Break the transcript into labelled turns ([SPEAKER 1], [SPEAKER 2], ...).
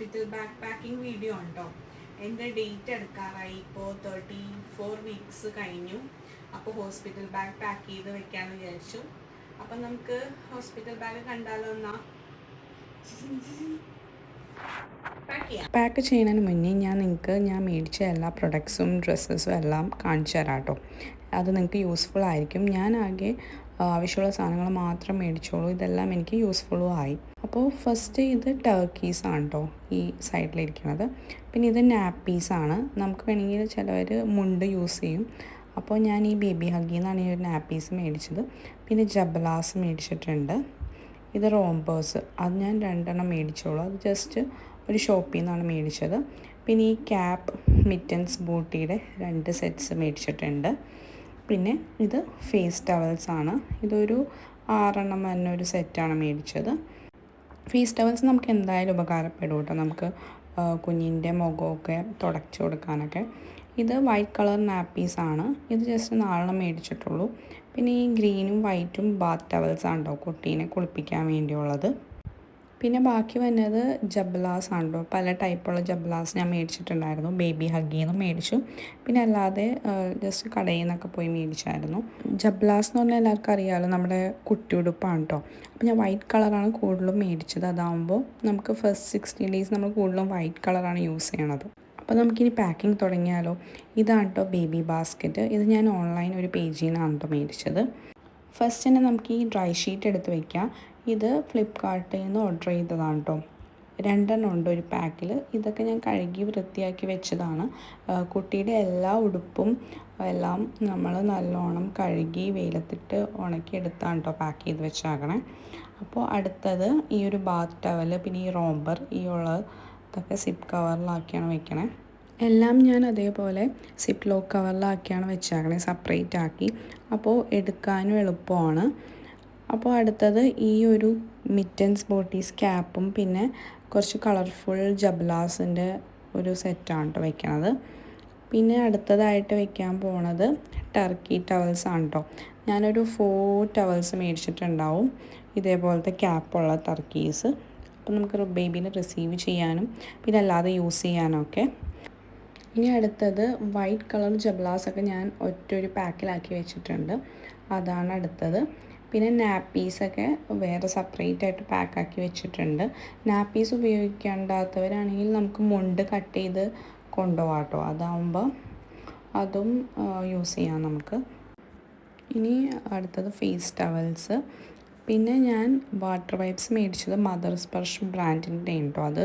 [SPEAKER 1] Hospital back packing video ഉണ്ടോ. എൻ്റെ date എടുക്കാറായി. ഇപ്പോൾ 34 വീക്സ് കഴിഞ്ഞു. അപ്പോൾ ഹോസ്പിറ്റൽ ബാഗ് പാക്ക് ചെയ്ത് വെക്കാമെന്ന് വിചാരിച്ചു. അപ്പം നമുക്ക് ഹോസ്പിറ്റൽ ബാഗ് കണ്ടാലോ എന്നാ.
[SPEAKER 2] പാക്ക് ചെയ്യുന്നതിന് മുന്നേ ഞാൻ മേടിച്ച എല്ലാ പ്രൊഡക്ട്സും ഡ്രസ്സസും എല്ലാം കാണിച്ചു തരാം കേട്ടോ. അത് നിങ്ങൾക്ക് യൂസ്ഫുൾ ആയിരിക്കും. ഞാൻ ആകെ ആവശ്യമുള്ള സാധനങ്ങൾ മാത്രം മേടിച്ചോളൂ. ഇതെല്ലാം എനിക്ക് യൂസ്ഫുള്ളും ആയി. അപ്പോൾ ഫസ്റ്റ് ഇത് ടർക്കീസാണ് കേട്ടോ, ഈ സൈഡിലിരിക്കുന്നത്. പിന്നെ ഇത് നാപ്പീസാണ്. നമുക്ക് വേണമെങ്കിൽ ചിലവർ മുണ്ട് യൂസ് ചെയ്യും. അപ്പോൾ ഞാൻ ഈ ബേബി ഹഗ്ഗിൽ നിന്നാണ് ഈ ഒരു നാപ്പീസ് മേടിച്ചത്. പിന്നെ ജബലാസ് മേടിച്ചിട്ടുണ്ട്. ഇത് റോംബേഴ്സ്, അത് ഞാൻ 2 മേടിച്ചോളൂ. അത് ജസ്റ്റ് ഒരു ഷോപ്പിൽ നിന്നാണ് മേടിച്ചത്. പിന്നെ ഈ ക്യാപ്പ്, മിറ്റൻസ്, ബൂട്ടിയുടെ 2 സെറ്റ്സ് മേടിച്ചിട്ടുണ്ട്. പിന്നെ ഇത് ഫേസ് ടവൽസ് ആണ്. ഇതൊരു 6 തന്നെ ഒരു സെറ്റാണ് മേടിച്ചത്. ഫേസ് ടവൽസ് നമുക്ക് എന്തായാലും ഉപകാരപ്പെടും കേട്ടോ, നമുക്ക് കുഞ്ഞിൻ്റെ മുഖമൊക്കെ തുടച്ചു കൊടുക്കാനൊക്കെ. ഇത് വൈറ്റ് കളർ നാപ്പീസാണ്. ഇത് ജസ്റ്റ് 4 മേടിച്ചിട്ടുള്ളൂ. പിന്നെ ഈ ഗ്രീനും വൈറ്റും ബാത്ത് ടവൽസ് ആണ് കേട്ടോ, കുട്ടീനെ കുളിപ്പിക്കാൻ വേണ്ടിയുള്ളത്. പിന്നെ ബാക്കി വന്നത് ജബ്ലാസ് ആണ് കേട്ടോ. പല ടൈപ്പുള്ള ജബ്ലാസ് ഞാൻ മേടിച്ചിട്ടുണ്ടായിരുന്നു. ബേബി ഹഗ്ഗിൽ നിന്ന് മേടിച്ചു. പിന്നെ അല്ലാതെ ജസ്റ്റ് കടയിൽ നിന്നൊക്കെ പോയി മേടിച്ചായിരുന്നു. ജബ്ലാസ് എന്ന് പറഞ്ഞാൽ എല്ലാവർക്കും അറിയാമല്ലോ, നമ്മുടെ കുട്ടിയുടുപ്പാണ് കേട്ടോ. അപ്പോൾ ഞാൻ വൈറ്റ് കളറാണ് കൂടുതലും മേടിച്ചത്. അതാകുമ്പോൾ നമുക്ക് ഫസ്റ്റ് 16 ഡേയ്സ് നമ്മൾ കൂടുതലും വൈറ്റ് കളറാണ് യൂസ് ചെയ്യണത്. അപ്പോൾ നമുക്കിനി പാക്കിംഗ് തുടങ്ങിയാലോ. ഇതാണ് കേട്ടോ ബേബി ബാസ്ക്കറ്റ്. ഇത് ഞാൻ ഓൺലൈൻ ഒരു പേജിൽ നിന്നാണ് കേട്ടോ മേടിച്ചത്. ഫസ്റ്റ് തന്നെ നമുക്ക് ഈ ഡ്രൈ ഷീറ്റ് എടുത്ത് വയ്ക്കാം. ഇത് ഫ്ലിപ്കാർട്ടിൽ നിന്ന് ഓർഡർ ചെയ്തതാണ് കേട്ടോ. 2 ഉണ്ട് ഒരു പാക്കിൽ. ഇതൊക്കെ ഞാൻ കഴുകി വൃത്തിയാക്കി വെച്ചതാണ്. കുട്ടിയുടെ എല്ലാ ഉടുപ്പും എല്ലാം നമ്മൾ നല്ലോണം കഴുകി വെയിലത്തിട്ട് ഉണക്കിയെടുത്താണ് കേട്ടോ പാക്ക് ചെയ്ത് വെച്ചാക്കണേ. അപ്പോൾ അടുത്തത് ഈ ഒരു ബാത്ത് ടവൽ, പിന്നെ ഈ റോംബർ, ഈ ഉള്ളത് ഇതൊക്കെ സിപ്പ് കവറിലാക്കിയാണ് വെക്കണേ. എല്ലാം ഞാൻ അതേപോലെ സിപ്പ് ലോക്ക് കവറിലാക്കിയാണ് വെച്ചേക്കണേ, സെപ്പറേറ്റ് ആക്കി. അപ്പോൾ എടുക്കാനും എളുപ്പമാണ്. അപ്പോൾ അടുത്തത് ഈ ഒരു മിറ്റൻസ്, ബോട്ടീസ്, ക്യാപ്പും പിന്നെ കുറച്ച് കളർഫുൾ ജബ്ലാസിൻ്റെ ഒരു സെറ്റാണ് കേട്ടോ വെക്കണത്. പിന്നെ അടുത്തതായിട്ട് വെക്കാൻ പോണത് ടർക്കി ടവൽസ് ആണ് കേട്ടോ. ഞാനൊരു 4 ടവൽസ് മേടിച്ചിട്ടുണ്ടാവും, ഇതേപോലത്തെ ക്യാപ്പുള്ള ടർക്കീസ്. അപ്പോൾ നമുക്ക് ബേബീനെ റിസീവ് ചെയ്യാനും പിന്നെ അല്ലാതെ യൂസ് ചെയ്യാനൊക്കെ. ഇനി അടുത്തത് വൈറ്റ് കളർ ജബ്ലാസൊക്കെ ഞാൻ ഒറ്റൊരു പാക്കിലാക്കി വെച്ചിട്ടുണ്ട്, അതാണ് അടുത്തത്. പിന്നെ നാപ്പീസൊക്കെ വേറെ സെപ്പറേറ്റ് ആയിട്ട് പാക്കാക്കി വെച്ചിട്ടുണ്ട്. നാപ്പീസ് ഉപയോഗിക്കേണ്ടാത്തവരാണെങ്കിൽ നമുക്ക് മുണ്ട് കട്ട് ചെയ്ത് കൊണ്ടുപോകാം കേട്ടോ, അതാവുമ്പോൾ അതും യൂസ് ചെയ്യാം നമുക്ക്. ഇനി അടുത്തത് ഫേസ് ടവൽസ്. പിന്നെ ഞാൻ വാട്ടർ വൈപ്സ് മേടിച്ചത് മദർ സ്പർശ് ബ്രാൻഡിൻ്റെ കേട്ടോ. അത്